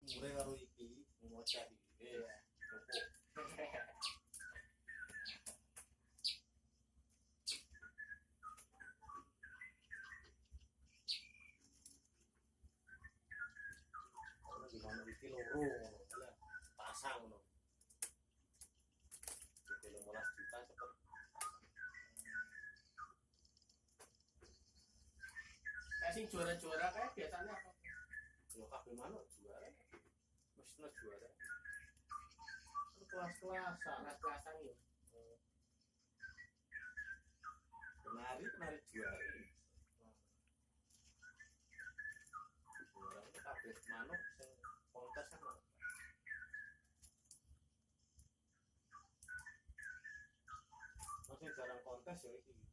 umure karo iki ngoceh iki. Iya. Ono gimana iki loro ngono pasang ngono. 15 juta cepet. Sing juara-juara kayak biasanya apa? Yo kabeh manuk juara. Mesti juara. Kelas-kelasan, kelas-kelasan ya. Penari juara. Juara itu kabeh manuk sing kontes kan. Masih jarang kontes ya iki.